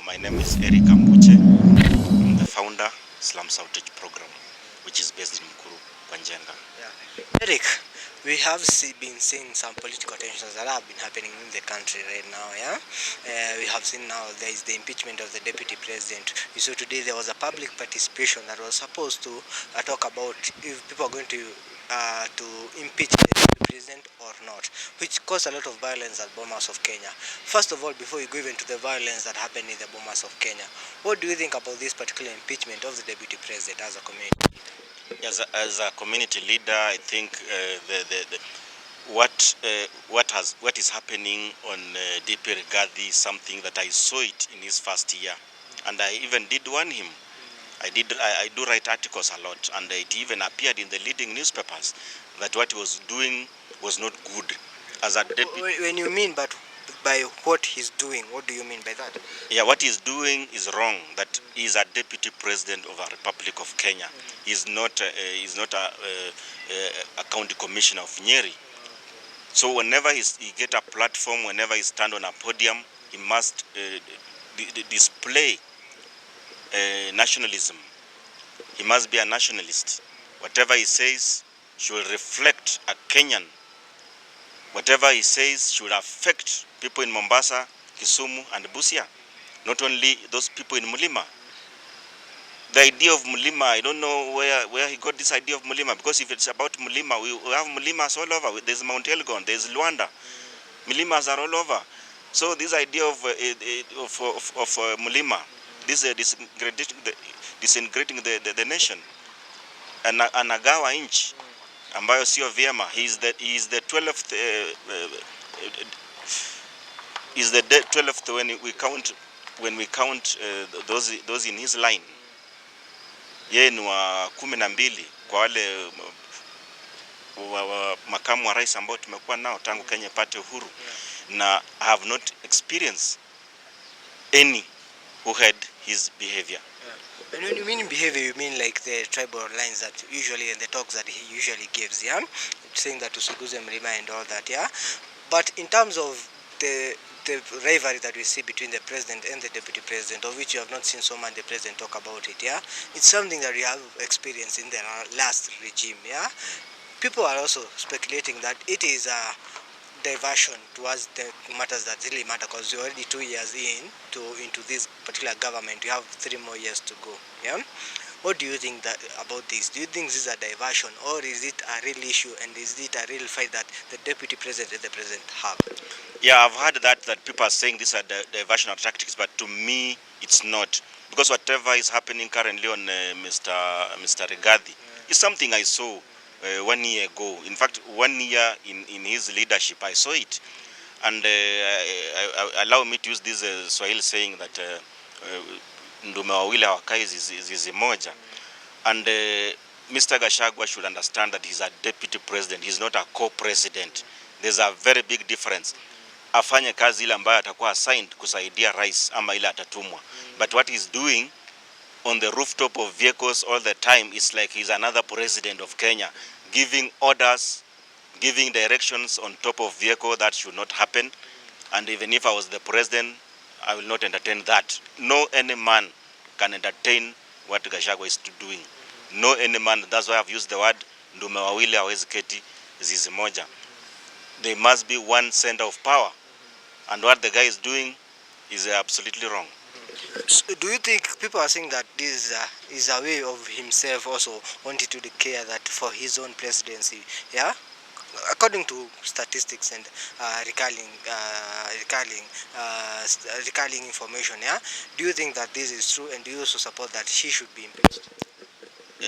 My name is Eric Ambuche. I'm the founder Slums Outage Program, which is based in Mkuru, Kwanjenga. Yeah. Eric, we have been seeing some political tensions that have been happening in the country right now. Yeah, we have seen now there is the impeachment of the deputy president. You saw today there was a public participation that was supposed to talk about if people are going to impeach the deputy president or not, which caused a lot of violence at Bomas of Kenya. First of all, before we go even to the violence that happened in the Bomas of Kenya, what do you think about this particular impeachment of the deputy president as a community? As a community leader, I think what is happening on DP Rigathi is something that I saw it in his first year, and I even did warn him. I do write articles a lot, and it even appeared in the leading newspapers that what he was doing was not good. As a when you mean by what he's doing, what do you mean by that? Yeah, what he's doing is wrong. That he's a deputy president of the Republic of Kenya. He's not a county commissioner of Nyeri. So whenever he get a platform, whenever he stand on a podium, he must display nationalism. He must be a nationalist. Whatever he says should reflect a Kenyan. Whatever he says should affect people in Mombasa, Kisumu and Busia. Not only those people in Mulima. The idea of Mulima, I don't know where he got this idea of Mulima, because if it's about Mulima, we have Mulimas all over. There's Mount Elgon, there's Luanda. Mulimas are all over. So this idea of Mulima, this is disintegrating the nation. Anagawa inch ambayo sio vyema. He is the 12th is the 12th when we count those in his line. Yeye ni wa 12 kwa wale makamu wa rais ambao tumekuwa nao tangu Kenya ipate uhuru, na I have not experienced any who had his behavior. And when you mean behavior, you mean like the tribal lines that usually, and the talks that he usually gives, yeah? Saying that to Suguze Mlima and all that, yeah? But in terms of the rivalry that we see between the president and the deputy president, of which you have not seen so much the president talk about it, yeah? It's something that we have experienced in the last regime, yeah? People are also speculating that it is a diversion towards the matters that really matter, because you're already 2 years into this particular government. You have 3 more years to go. Yeah. What do you think about this? Do you think this is a diversion, or is it a real issue, and is it a real fight that the deputy president and the president have? Yeah, I've heard that people are saying these are diversional tactics, but to me it's not, because whatever is happening currently on Mr. Rigathi is something I saw 1 year ago. In fact, 1 year in his leadership, I saw it. And allow me to use this Swahili saying that ndume wawili hawakai zizi moja. And Mr. Gachagua should understand that he's a deputy president. He's not a co-president. There's a very big difference. Afanye kazi ile ambayo atakuwa assigned kusaidia rais ama ile atatumwa. But what he's doing on the rooftop of vehicles all the time, it's like he's another president of Kenya, giving orders, giving directions on top of vehicle. That should not happen. And even if I was the president, I will not entertain that. No any man can entertain what Gachagua is doing. No any man. That's why I've used the word ndume wawili hawezi keti zizi moja. There must be one center of power, and what the guy is doing is absolutely wrong. So do you think people are saying that this is a way of himself also wanting to declare that for his own presidency, yeah? According to statistics and recalling information, yeah? Do you think that this is true, and do you also support that he should be impeached?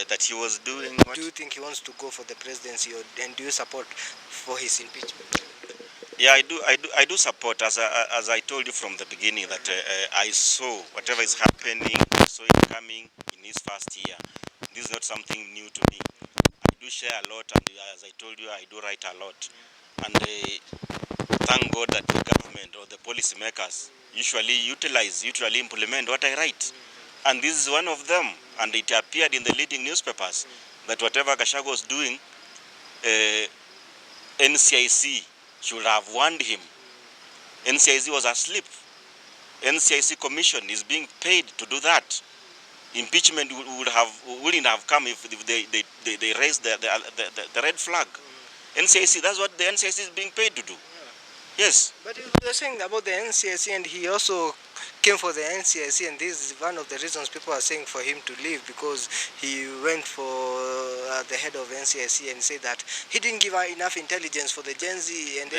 That he was doing what? Do you think he wants to go for the presidency, and do you support for his impeachment? Yeah, I do support, as I told you from the beginning, that I saw whatever is happening, I saw it coming in his first year. This is not something new to me. I do share a lot, and as I told you, I do write a lot. And thank God that the government or the policy makers usually implement what I write. And this is one of them. And it appeared in the leading newspapers that whatever Gachagua was doing, NCIC should have warned him. NCIC was asleep. NCIC commission is being paid to do that. Impeachment wouldn't have come if they raised the red flag. NCIC, that's what the NCIC is being paid to do. Yes. But you're saying about the NCIC, and he also came for the NCIC, and this is one of the reasons people are saying for him to leave, because he went for the head of NCIC and said that he didn't give enough intelligence for the Gen Z. And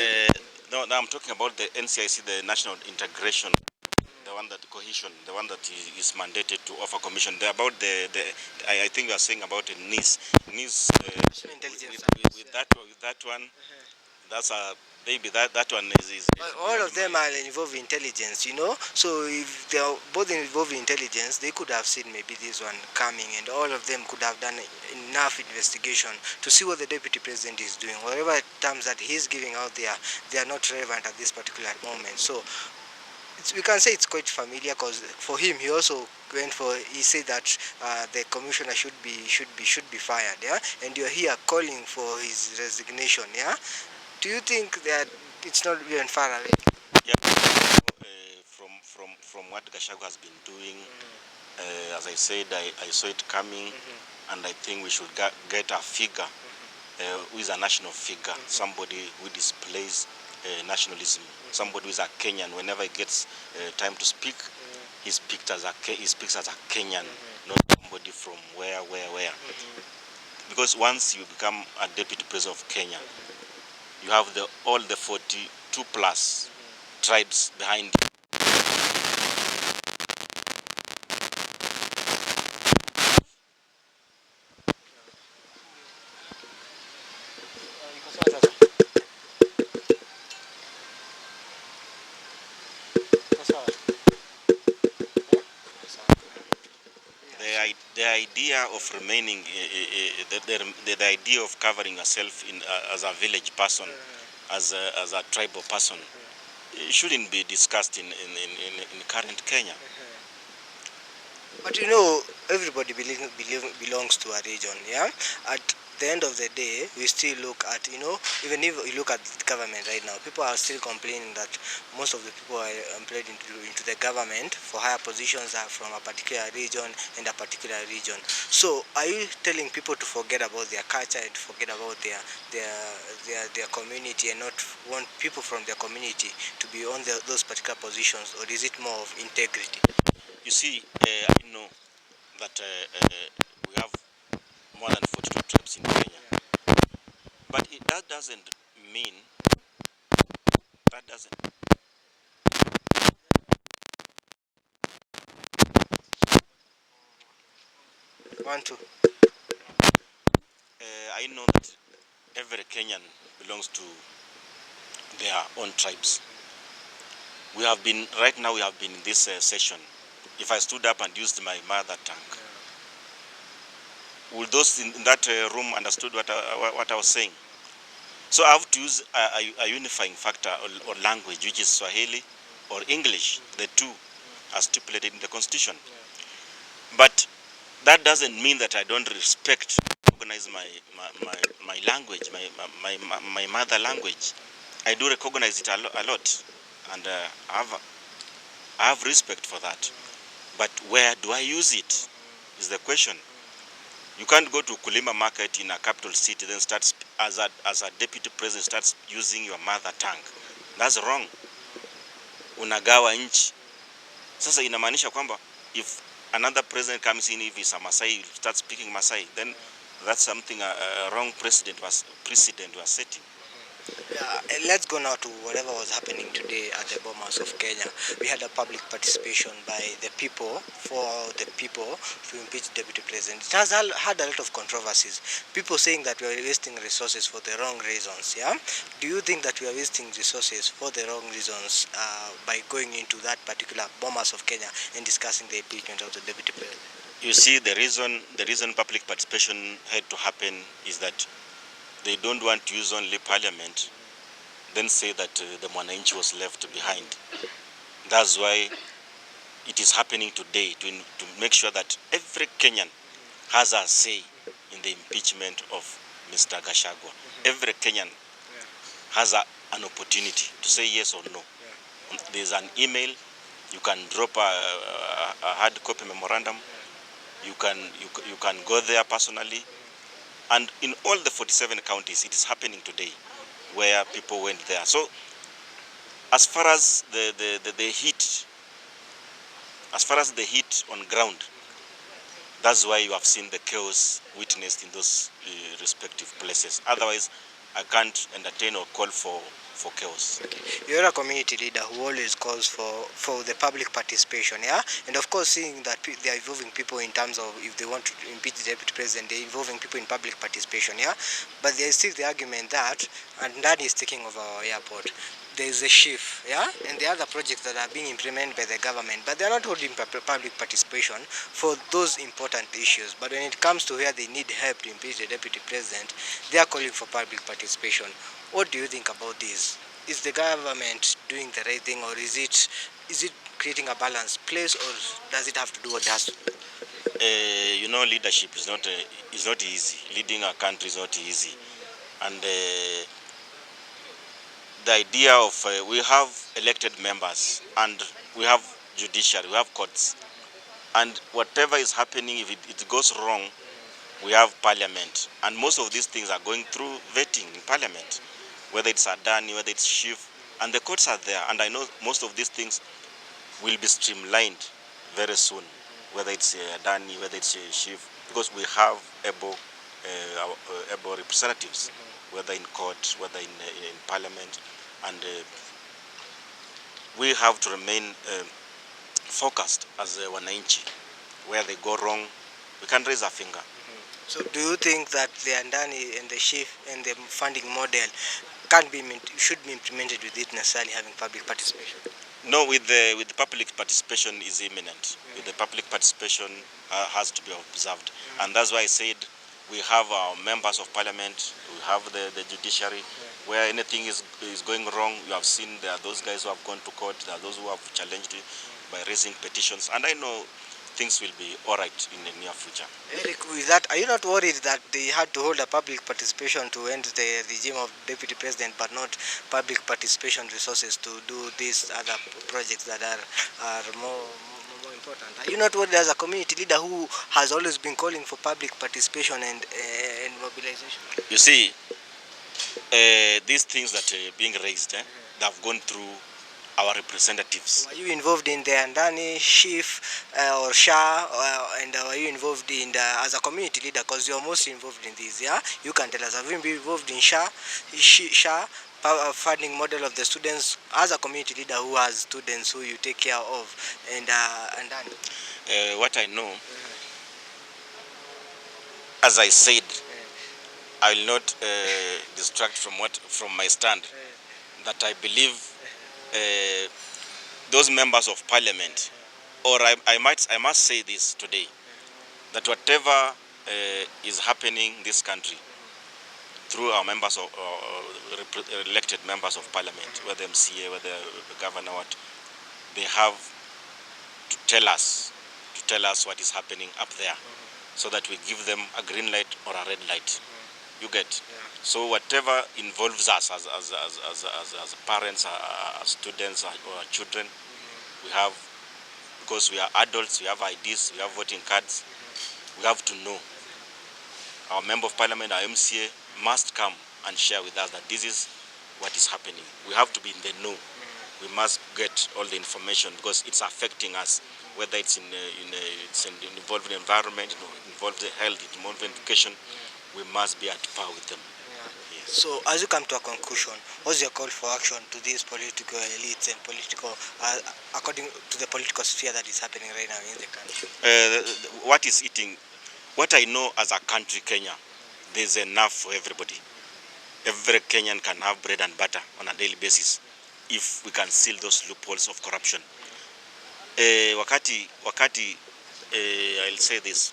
no, I'm talking about the NCIC, the National Integration, the one that cohesion, the one that is mandated to offer commission. They're about I think we are saying about a NIS. NIS intelligence. With that one, that's a maybe that one is all of them are involved in intelligence, you know. So if they are both involved in intelligence, they could have seen maybe this one coming, and all of them could have done enough investigation to see what the deputy president is doing. Whatever terms that he's giving out there, they are not relevant at this particular moment. So we can say it's quite familiar, because for him, he also went for. He said that the commissioner should be fired. Yeah, and you're here calling for his resignation. Yeah. Do you think that it's not even far away? Yeah, from what Gachagua has been doing, as I said, I saw it coming, and I think we should get a figure who is a national figure, somebody who displays nationalism, somebody who is a Kenyan. Whenever he gets time to speak, he speaks as a Kenyan, not somebody from where. Because once you become a deputy president of Kenya, you have all the 42 plus tribes behind you. The idea of remaining, the idea of covering yourself as a village person, as a tribal person, shouldn't be discussed in current Kenya. But you know, everybody belongs to a region, yeah? At the end of the day, we still look at, you know, even if you look at the government right now, people are still complaining that most of the people are employed into the government for higher positions are from a particular region and a particular region. So are you telling people to forget about their culture and forget about their community, and not want people from their community to be on those particular positions, or is it more of integrity? You see, I know that we have more than 42 tribes in Kenya, but that doesn't mean that doesn't. One, two. I know that every Kenyan belongs to their own tribes. Right now we have been in this session. If I stood up and used my mother tongue, will those in that room understood what I was saying? So I have to use a unifying factor or language, which is Swahili or English, the two are stipulated in the Constitution. But that doesn't mean that I don't respect, recognize my language, my mother language. I do recognize it a lot, and I have respect for that. But where do I use it is the question. You can't go to Kulima market in a capital city, then start as a deputy president starts using your mother tongue. That's wrong. Unagawa nchi. Sasa inamaanisha kwamba if another president comes in, if he's a Masai, starts speaking Masai, then that's something a wrong precedent was setting. Yeah, let's go now to whatever was happening today at the Bomas of Kenya. We had a public participation by the people, for the people, to impeach Deputy President. It has had a lot of controversies. People saying that we are wasting resources for the wrong reasons. Yeah, do you think that we are wasting resources for the wrong reasons by going into that particular Bomas of Kenya and discussing the impeachment of the Deputy President? You see, the reason public participation had to happen is that they don't want to use only parliament, then say that the Mwananchi was left behind. That's why it is happening today, to make sure that every Kenyan has a say in the impeachment of Mr. Gachagua. Every Kenyan has an opportunity to say yes or no. There's an email You can drop a hard copy memorandum. You can go there personally. And in all the 47 counties, it is happening today where people went there. So as far as the heat, as far as the heat on ground, that's why you have seen the chaos witnessed in those respective places. Otherwise, I can't entertain or call for chaos. You're a community leader who always calls for the public participation, yeah? And of course, seeing that they are involving people in terms of if they want to impeach the deputy president, they're involving people in public participation, yeah? But there's still the argument that, and that is taking over our airport. There's a shift, yeah, and the other projects that are being implemented by the government, but they're not holding public participation for those important issues. But when it comes to where they need help to impeach the deputy president, they are calling for public participation. What do you think about this? Is the government doing the right thing, or is it creating a balanced place, or does it have to do what it has to do? You know, leadership is not easy. Leading a country is not easy, and the idea of we have elected members and we have judiciary, we have courts, and whatever is happening, if it goes wrong, we have parliament, and most of these things are going through vetting in parliament, whether it's Adani, whether it's Chief, and the courts are there, and I know most of these things will be streamlined very soon, whether it's Adani, whether it's Chief, because we have able representatives, whether in court, whether in parliament, and we have to remain focused as wananchi. Where they go wrong, we can raise a finger. So do you think that the Andani and the Chief and the funding model should be implemented without necessarily having public participation? No, with the public participation is imminent. With the public participation has to be observed, and that's why I said we have our members of parliament, we have the judiciary. Where anything is going wrong, you have seen there are those guys who have gone to court, there are those who have challenged it by raising petitions, and I know things will be all right in the near future. Eric, with that, are you not worried that they had to hold a public participation to end the regime of deputy president, but not public participation resources to do these other projects that are more important? Are you not worried as a community leader who has always been calling for public participation and mobilization? You see, these things that are being raised, they have gone through our representatives. Were you involved in the Andani, Chief, or Shah, and were you involved in as a community leader? Because you're mostly involved in these, yeah? You can tell us, have you been involved in Shah, funding model of the students, as a community leader who has students who you take care of, and Andani? What I know, as I said, I will not distract from my stand, that I believe those members of parliament, or I must say this today, that whatever is happening in this country through our members of elected members of parliament, whether MCA, whether the governor, what they have to tell us what is happening up there, so that we give them a green light or a red light. You get? So whatever involves us as parents, as students, or children, we have, because we are adults, we have IDs, we have voting cards, we have to know. Our member of parliament, our MCA, must come and share with us that this is what is happening. We have to be in the know. We must get all the information, because it's affecting us, whether it's it's an involved environment, involved health, involved education. We must be at par with them. Yes. So, as you come to a conclusion, what's your call for action to these political elites and political, according to the political sphere that is happening right now in the country? What I know as a country, Kenya, there's enough for everybody. Every Kenyan can have bread and butter on a daily basis if we can seal those loopholes of corruption. I'll say this.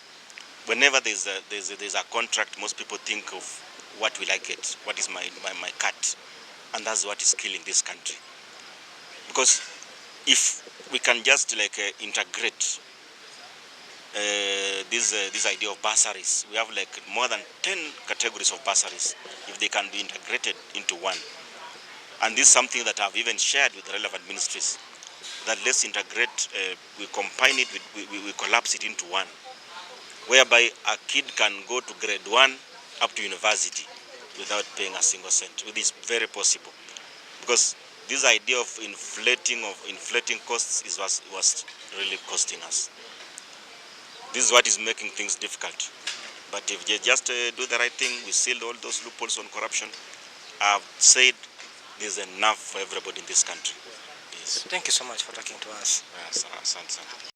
Whenever there's a contract, most people think of what will I get, what is my cut, and that's what is killing this country. Because if we can just integrate this idea of bursaries, we have more than 10 categories of bursaries. If they can be integrated into one, and this is something that I've even shared with the relevant ministries, that let's integrate, we combine it, we collapse it into one, whereby a kid can go to grade 1 up to university without paying a single cent. It is very possible, because this idea of inflating costs is was really costing us. This is what is making things difficult. But if they just do the right thing, we seal all those loopholes on corruption. I've said there's enough for everybody in this country. Yes. Thank you so much for talking to us. Yes,